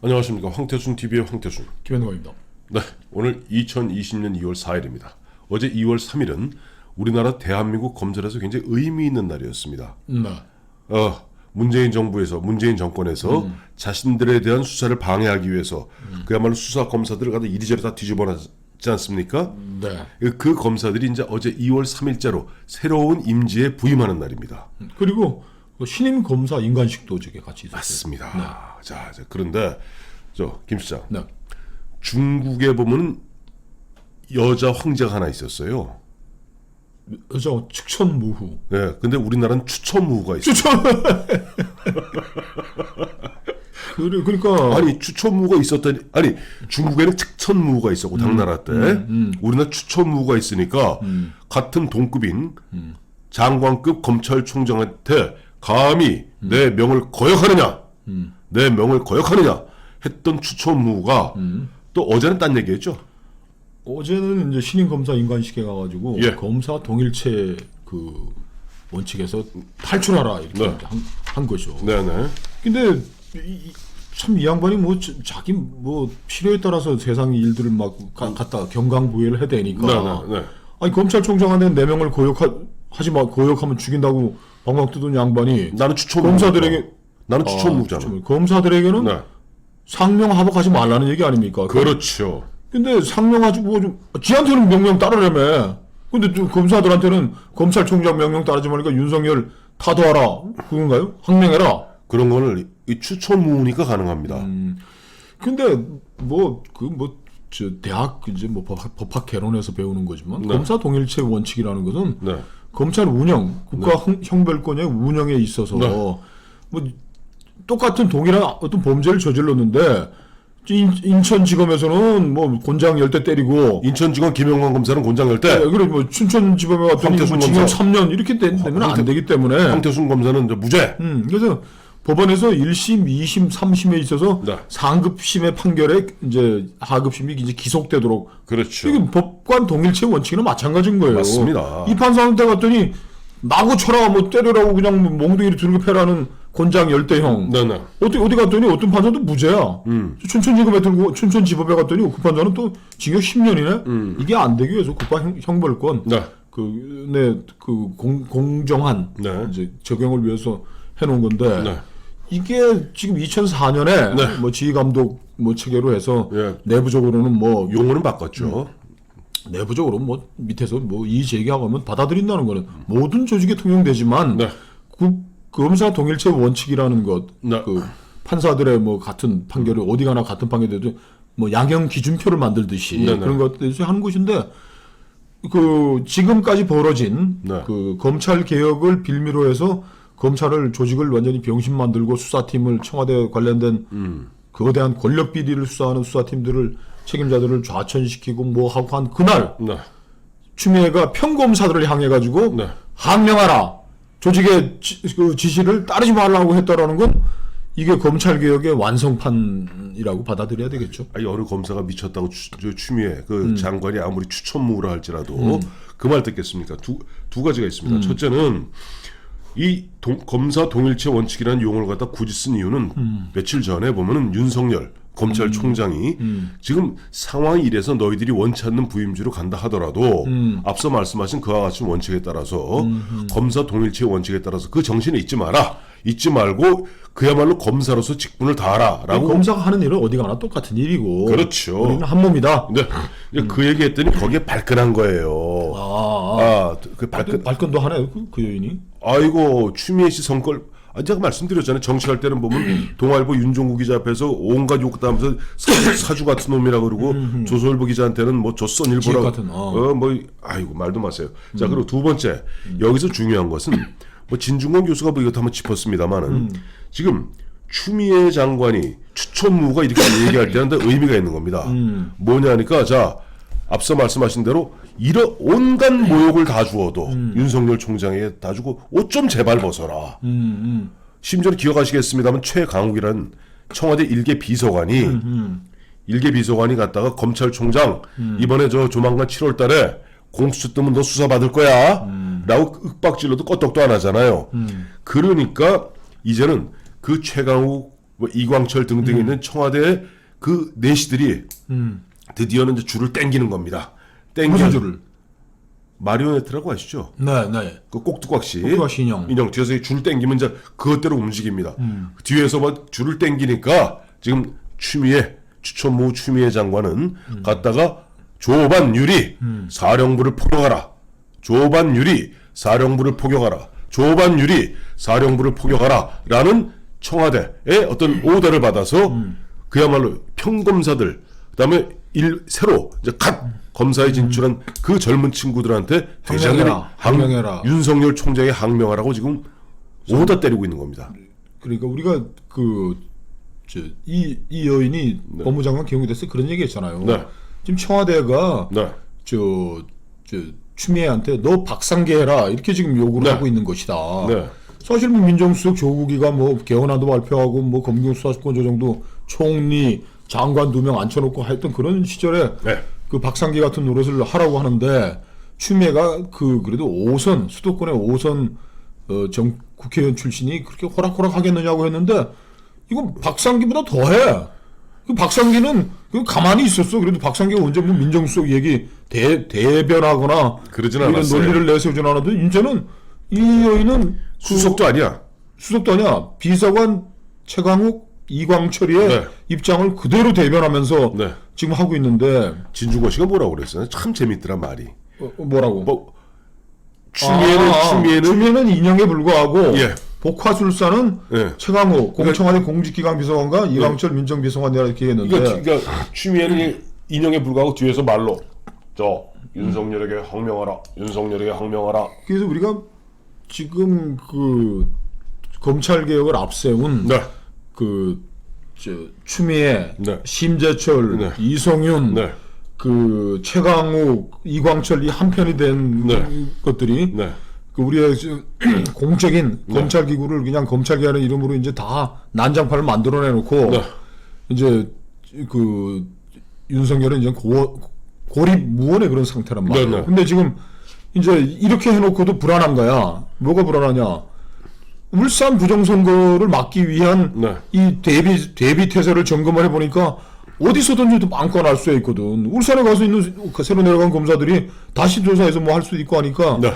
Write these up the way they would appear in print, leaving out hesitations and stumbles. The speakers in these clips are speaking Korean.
안녕하십니까. 황태순 TV의 황태순. 김현광입니다. 네, 오늘 2020년 2월 4일입니다. 어제 2월 3일은 우리나라 대한민국 검찰에서 굉장히 의미 있는 날이었습니다. 네. 문재인 정부에서, 문재인 정권에서 자신들에 대한 수사를 방해하기 위해서 그야말로 수사 검사들을 갖다 이리저리 다 뒤집어놨지 않습니까? 네. 그 검사들이 이제 어제 2월 3일자로 새로운 임지에 부임하는 날입니다. 그리고 신임 검사 인관식도 저게 같이 있었어요. 맞습니다. 네. 자, 그런데 김 시장, 네. 중국에 보면 여자 황제가 하나 있었어요. 여자 측천무후. 네, 근데 우리나라는 추천무후가 있어요. 그러니까 아니 추천무후가 있었다니. 아니 중국에는 측천무후가 있었고 당나라 때 우리나라 추천무후가 있으니까 같은 동급인 장관급 검찰총장한테 감히 내 명을 거역하느냐, 내 명을 거역하느냐 했던 추천무후가 또 어제는 딴 얘기했죠. 어제는 이제 신임 검사 인관식에 가가지고 예. 검사 동일체 그 원칙에서 탈출하라 이렇게 네. 한 거죠. 네네. 근데 참 이 양반이 뭐 자기 뭐 필요에 따라서 세상 일들을 막 갖다 경강부회를 해대니까. 네. 아니 검찰총장한테 내 명을 거역하지 마, 거역하면 죽인다고 방방 뜨던 양반이 나는 추천무후. 검사들에게 나는 추천무후잖아. 검사들에게는 네. 상명하복하지 말라는 얘기 아닙니까? 그렇죠. 근데 상명하지 뭐 좀 지한테는 명령 따르려며. 근데 또 검사들한테는 검찰총장 명령 따르지 말니까 윤석열 타도하라 그건가요? 항명해라. 그런 거는 이 추천무후니까 가능합니다. 근데 저 대학 이제 뭐 법학 개론에서 배우는 거지만 네. 검사 동일체 원칙이라는 것은 네. 검찰 운영, 국가 형벌권의 운영에 있어서 네. 뭐 똑같은 동일한 어떤 범죄를 저질렀는데 인천지검에서는 뭐 곤장 10대 때리고 인천지검 김영관 검사는 곤장 열 때, 그리고 뭐 춘천지검에 왔더니 뭐 황태순 징역 검사. 3년 이렇게 되면 안 되기 때문에 황태순 검사는 이제 무죄. 그래서 법원에서 1심, 2심, 3심에 있어서 네. 상급심의 판결에 이제 하급심이 이제 기속되도록 그렇죠. 이게 법관 동일체 원칙이랑 마찬가지인 거예요. 맞습니다. 이 판사한테 갔더니 마구 쳐라 뭐 때려라고 그냥 몽둥이를 들고 패라는 곤장 10대형. 네네. 어디 갔더니 어떤 판사도 무죄야. 춘천지검에 들고 춘천지법에 갔더니 그 판사는 또 징역 10년이네. 이게 안 되기 위해서 국가 형벌권 네. 공정한 네. 이제 적용을 위해서 해놓은 건데 네. 이게 지금 2004년에 네. 뭐 지휘감독 뭐 체계로 해서 예. 내부적으로는 뭐 용어는 바꿨죠. 내부적으로 뭐 밑에서 뭐 이 제기하고 하면 받아들인다는 거는 모든 조직에 통용되지만 네. 검사 동일체 원칙이라는 것, 네. 그 판사들의 뭐 같은 판결을 어디 가나 같은 판결에도 뭐 양형 기준표를 만들듯이 네네. 그런 것들에서 하는 것인데 그 지금까지 벌어진 네. 그 검찰 개혁을 빌미로 해서 검찰을 조직을 완전히 병신 만들고 수사팀을 청와대 관련된 거대한 권력 비리를 수사하는 수사팀들을 책임자들을 좌천시키고 뭐 하고 한 그날 네. 추미애가 평검사들을 향해 가지고 네. 항명하라 조직의 그 지시를 따르지 말라고 했다라는 건 이게 검찰 개혁의 완성판이라고 받아들여야 되겠죠. 아니 어느 검사가 미쳤다고 추미애 그 장관이 아무리 추천무후라 할지라도 그 말 듣겠습니까? 두 가지가 있습니다. 첫째는 이 검사 동일체 원칙이라는 용어를 갖다 굳이 쓴 이유는 며칠 전에 보면은 윤석열 검찰총장이 지금 상황이 이래서 너희들이 원치 않는 부임주로 간다 하더라도 앞서 말씀하신 그와 같은 원칙에 따라서 검사 동일체 원칙에 따라서 그 정신에 잊지 마라. 잊지 말고 그야말로 검사로서 직분을 다하라라고. 검사가 하는 일은 어디 가나 똑같은 일이고. 그렇죠. 우리는 한 몸이다. 네. 그 얘기했더니 거기에 발끈한 거예요. 그 발끈도 하네요. 그 여인이. 아이고 추미애 씨 성걸. 제가 말씀드렸잖아요. 정치할 때는 보면 동아일보 윤종국 기자 앞에서 온갖 욕 따면서 사주 같은 놈이라 그러고 조선일보 기자한테는 뭐 조선일보라고 같은, 아이고 말도 마세요. 자 그리고 두 번째 여기서 중요한 것은 뭐 진중권 교수가 뭐 이것도 한번 짚었습니다만은 지금 추미애 장관이 추천무후가 이렇게 얘기할 때는 의미가 있는 겁니다. 뭐냐니까 자 앞서 말씀하신 대로 이런 온갖 모욕을 다 주어도 윤석열 총장에게 다 주고 옷 좀 제발 벗어라. 심지어 기억하시겠습니다만 최강욱이라는 청와대 일개 비서관이 갔다가 검찰총장 이번에 저 조만간 7월달에 공수처 뜨면 너 수사 받을 거야 라고 윽박질러도 껐떡도 안 하잖아요. 그러니까 이제는 그 최강욱 뭐 이광철 등등 있는 청와대 그 내시들이 드디어는 이제 줄을 땡기는 겁니다. 무슨 줄을? 마리오네트라고 아시죠? 네, 네. 그 꼭두각시. 꼭두각시 인형. 뒤에서 이 줄 땡기면 이제 그것대로 움직입니다. 뒤에서 막 줄을 땡기니까 지금 추천무 추미애 장관은 갔다가 조반유리 사령부를 포격하라. 조반유리 사령부를 포격하라. 조반유리 사령부를 포격하라. 라는 청와대의 어떤 오더를 받아서 그야말로 평검사들 그다음에 새로 이제 갓 검사에 진출한 그 젊은 친구들한테 대장들이 항명해라. 윤석열 총장의 항명하라고 지금 오다 때리고 있는 겁니다. 그러니까 우리가 이 여인이 법무장관 경우에 대해서 그런 얘기했잖아요. 네. 지금 청와대가 네. 추미애한테 너 박상계 해라 이렇게 지금 요구를 네. 하고 있는 것이다. 네. 사실 뭐 민정수석 조국이가 뭐 개헌안도 발표하고 뭐 검경수사권 조정도 총리 장관 2명 앉혀놓고 했던 그런 시절에 네. 그 박상계 같은 노릇을 하라고 하는데 추미애가 그래도 5선 수도권의 5선 국회의원 출신이 그렇게 호락호락 하겠느냐고 했는데 이건 박상기보다 더해. 그 박상기는 가만히 있었어. 그래도 박상기가 언제 뭐 민정수석 얘기 대변하거나 그러진 이런 않았어요. 논리를 내세우진 않았는데 이제는 이 여인은 수석도 아니야. 수석도 아니야. 비서관 최강욱 이광철이의 네. 입장을 그대로 대변하면서 네. 지금 하고 있는데 진중권 씨가 뭐라고 그랬어요? 참 재밌더란 말이. 뭐라고? 뭐 추미애는 추미애는 인형에 불과하고 예. 복화술사는 예. 최강욱 공청와대 공직기강 비서관과 이광철 민정비서관이라 이렇게 했는데 그러니까 추미애는 인형에 불과하고 뒤에서 말로 윤석열에게 항명하라. 윤석열에게 항명하라. 그래서 우리가 지금 검찰 개혁을 앞세운 네. 추미애, 네. 심재철, 네. 이성윤, 네. 최강욱, 이광철 이 한편이 된 네. 것들이 네. 우리의 공적인 검찰 기구를 그냥 검찰 개혁의 이름으로 이제 다 난장판을 만들어내놓고 네. 이제 윤석열은 이제 고립무원의 그런 상태란 말이에요. 네, 네. 근데 지금 이제 이렇게 해놓고도 불안한 거야. 뭐가 불안하냐? 울산 부정선거를 막기 위한 네. 이 대비 태세를 점검을 해보니까 어디서든지 마음껏 할 수 있거든. 울산에 가서 있는 새로 내려간 검사들이 다시 조사해서 뭐 할 수도 있고 하니까 네.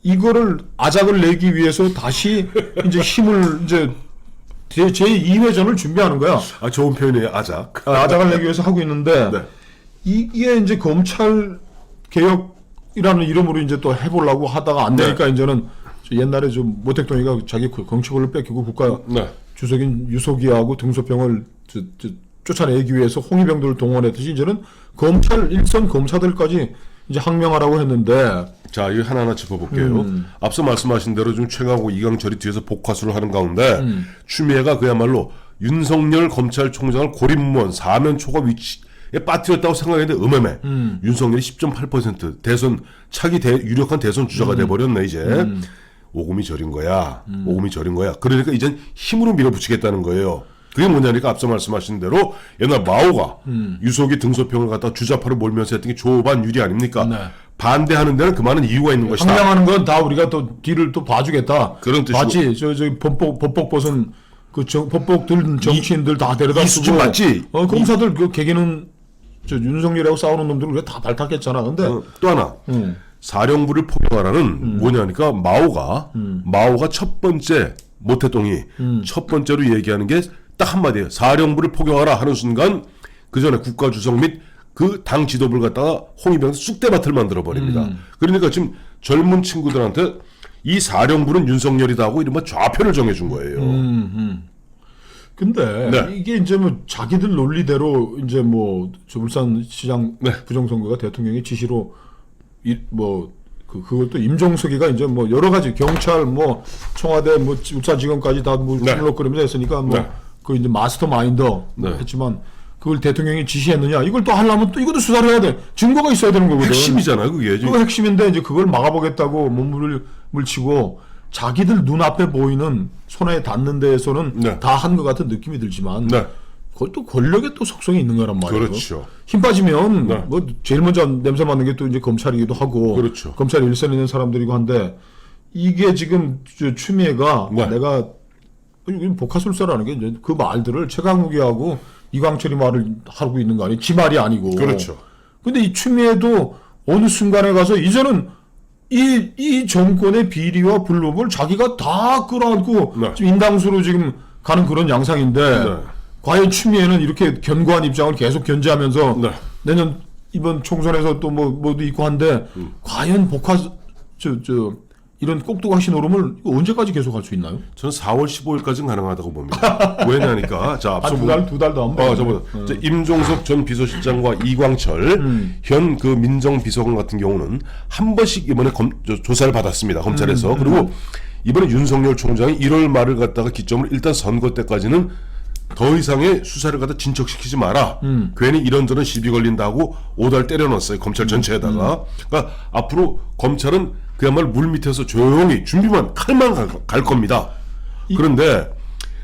이거를 아작을 내기 위해서 다시 이제 힘을 이제 제2회전을 준비하는 거야. 아 좋은 표현이에요. 아작. 아작을 내기 위해서 하고 있는데 네. 이게 이제 검찰 개혁이라는 이름으로 이제 또 해보려고 하다가 안 되니까 이제는 옛날에 좀 모택동이가 자기 정치권을 뺏기고 국가 네. 주석인 유석이하고 등소평을 쫓아내기 위해서 홍위병들을 동원했듯이 이제는 일선 검사들까지 이제 항명하라고 했는데 자, 이거 하나하나 짚어볼게요. 앞서 말씀하신 대로 좀 최강욱 이광철이 뒤에서 복화술을 하는 가운데 추미애가 그야말로 윤석열 검찰총장을 고립무원 사면초가 위치에 빠뜨렸다고 생각했는데 음해매 윤석열이 10.8% 대선 차기 유력한 대선 주자가 돼버렸네 이제. 오금이 저린 거야. 오금이 저린 거야. 그러니까 이젠 힘으로 밀어붙이겠다는 거예요. 그게 뭐냐니까 앞서 말씀하신 대로 옛날 마오가 유석이 등소평을 갖다 주자파로 몰면서 했던 게 조반유리 아닙니까? 네. 반대하는 데는 그 많은 이유가 있는 것이다. 항명하는 건 다 우리가 또 뒤를 또 봐주겠다. 그런 뜻이고. 맞지? 저기 법복 벗은 법복들 정치인들 다 데려다 이 수준 쓰고. 맞지? 검사들 개개는 윤석열하고 싸우는 놈들을 우리가 다 발탁했잖아. 근데 또 하나 사령부를 포격하라는 뭐냐니까 마오가 첫 번째 모태동이 첫 번째로 얘기하는 게 딱 한마디예요. 사령부를 포격하라 하는 순간 그 전에 국가주석 및 그 당 지도부를 갖다가 홍위병에서 쑥대밭을 만들어 버립니다. 그러니까 지금 젊은 친구들한테 이 사령부는 윤석열이다 하고 이른바 좌표를 정해준 거예요. 근데 네. 이게 이제 뭐 자기들 논리대로 이제 뭐 울산시장 네. 부정선거가 대통령의 지시로 그것도 임종석이가 이제 뭐 여러 가지 경찰 뭐 청와대 뭐 울산지검까지 다뭐 네. 주물럭거리면서 했으니까 뭐 네. 그 이제 마스터 마인더 네. 했지만 그걸 대통령이 지시했느냐 이걸 또 하려면 또 이것도 수사를 해야 돼. 증거가 있어야 되는 거거든. 핵심이잖아요, 그게. 그거 핵심인데 이제 그걸 막아보겠다고 몸을 치고 자기들 눈앞에 보이는 손에 닿는 데에서는 네. 다 한 것 같은 느낌이 들지만 네. 그것도 권력의 또 속성이 있는 거란 말이에요. 그렇죠. 힘 빠지면 네. 뭐 제일 먼저 냄새 맡는 게 또 이제 검찰이기도 하고 그렇죠. 검찰 일선에 있는 사람들이고 한데 이게 지금 추미애가 네. 내가 복화술사라는 게 이제 그 말들을 최강욱이하고 이광철이 말을 하고 있는 거 아니에요? 지 말이 아니고. 그렇죠. 근데 이 추미애도 어느 순간에 가서 이제는 이 정권의 비리와 불법을 자기가 다 끌어안고 네. 지금 인당수로 지금 가는 그런 양상인데 네. 과연 추미애는 이렇게 견고한 입장을 계속 견지하면서 네. 내년 이번 총선에서 또 뭐도 있고 한데 과연 이런 꼭두각시 노름을 이거 언제까지 계속할 수 있나요? 저는 4월 15일까지는 가능하다고 봅니다. 왜냐니까 자 앞서 두 달도 안 봐. 저보다 임종석 전 비서실장과 이광철 현 그 민정비서관 같은 경우는 한 번씩 이번에 조사를 받았습니다. 검찰에서. 그리고 이번에 윤석열 총장이 1월 말을 갖다가 기점으로 일단 선거 때까지는 더 이상의 수사를 갖다 진척시키지 마라. 괜히 이런저런 시비 걸린다고 오달 때려놨어요. 검찰 전체에다가. 그러니까 앞으로 검찰은 그야말로 물 밑에서 조용히 준비만 칼만 갈 겁니다. 그런데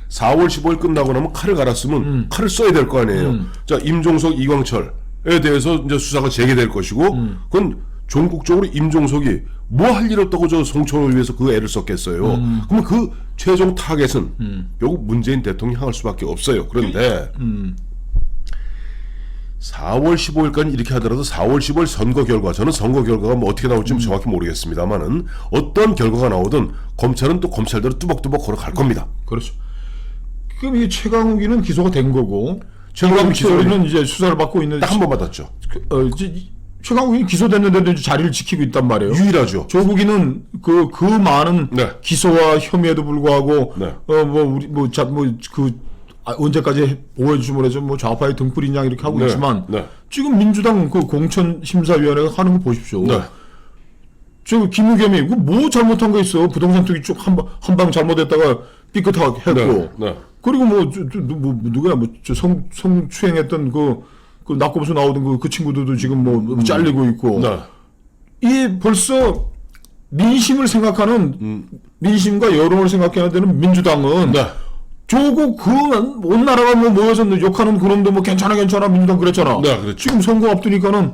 4월 15일 끝나고 나면 칼을 갈았으면 칼을 써야 될 거 아니에요. 자, 임종석, 이광철에 대해서 이제 수사가 재개될 것이고, 그건 전국적으로 임종석이 뭐 할 일 없다고 저 송천을 위해서 그 애를 썼겠어요. 그러면 그 최종 타겟은 결국 문재인 대통령이 향할 수밖에 없어요. 그런데 4월 15일까지 이렇게 하더라도 4월 15일 선거 결과, 저는 선거 결과가 뭐 어떻게 나올지 정확히 모르겠습니다만은 어떤 결과가 나오든 검찰은 또 검찰대로 뚜벅뚜벅 걸어갈 겁니다. 그렇죠. 그럼 이 최강욱이는 기소가 된 거고 최강욱 기소는 이제 수사를 받고 있는 딱 한 번 받았죠. 최강욱이 기소됐는데도 이제 자리를 지키고 있단 말이에요. 유일하죠. 조국이는 그 많은 네. 기소와 혐의에도 불구하고 네. 언제까지 보호해주면 해서 뭐 좌파의 등불인 양 이렇게 하고 네. 있지만 네. 지금 민주당 그 공천심사위원회가 하는 거 보십시오. 네. 저 김우겸이 뭐 잘못한 거 있어? 부동산 투기 쭉 한 방 잘못했다가 삐끗하게 했고. 네. 네. 그리고 누구야 성추행했던 그 낙고부서 나오던 그 친구들도 지금 뭐 잘리고 있고. 네. 이 벌써 민심을 생각하는 민심과 여론을 생각해야 되는 민주당은 네. 조국 온 나라가 뭐 모여서 욕하는 그놈도 뭐 괜찮아 민주당 그랬잖아. 네, 그렇죠. 지금 선거 앞두니까는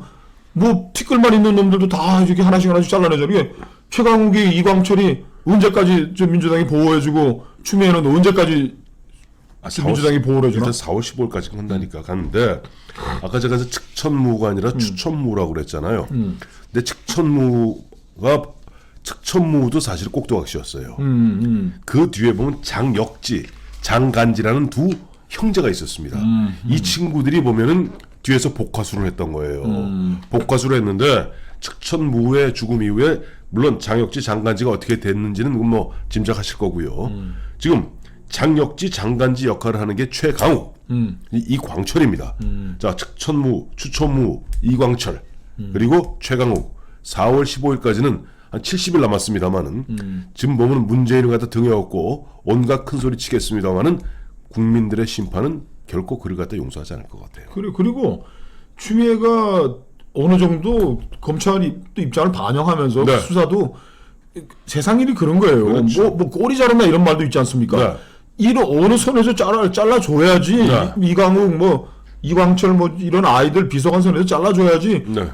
뭐 티끌만 있는 놈들도 다 이렇게 하나씩 잘라내자. 이게 최강욱이 이광철이 언제까지 저 민주당이 보호해주고 추미애는 언제까지 민주당이 보호를 해주나? 일단 4월 15일까지 한다니까 갔는데 아까 제가 측천무가 아니라 추천무라고 그랬잖아요. 근데 측천무도 사실 꼭두각시였어요. 그 뒤에 보면 장역지, 장간지라는 두 형제가 있었습니다. 이 친구들이 보면은 뒤에서 복화술을 했던 거예요. 복화술을 했는데 측천무의 죽음 이후에 물론 장역지, 장간지가 어떻게 됐는지는 뭐 짐작하실 거고요. 지금 장역지, 장간지 역할을 하는 게 최강욱, 이광철입니다. 자, 측천무, 추천무, 이광철, 그리고 최강욱. 4월 15일까지는 한 70일 남았습니다만은 지금 보면 문재인을 갖다 등에 업고 온갖 큰 소리 치겠습니다만은 국민들의 심판은 결코 그를 갖다 용서하지 않을 것 같아요. 그리고 추미애가 어느 정도 검찰이 또 입장을 반영하면서 네. 수사도 세상 일이 그런 거예요. 그렇죠. 뭐 꼬리 자른다 이런 말도 있지 않습니까? 네. 이를 어느 선에서 잘라줘야지. 네. 이광욱 뭐 이광철 뭐 이런 아이들 비서관 선에서 잘라줘야지. 네.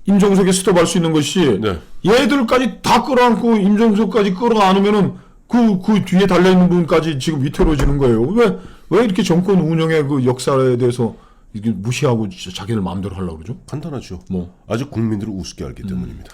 임종석에 스톱할 수 있는 것이 네. 얘들까지 다 끌어안고 임종석까지 끌어안으면은 그 뒤에 달려있는 분까지 지금 위태로워지는 거예요. 왜 이렇게 정권 운영의 그 역사에 대해서 이게 무시하고 자기들 마음대로 하려고 그러죠? 간단하죠. 뭐. 아주 국민들을 우습게 알기 때문입니다.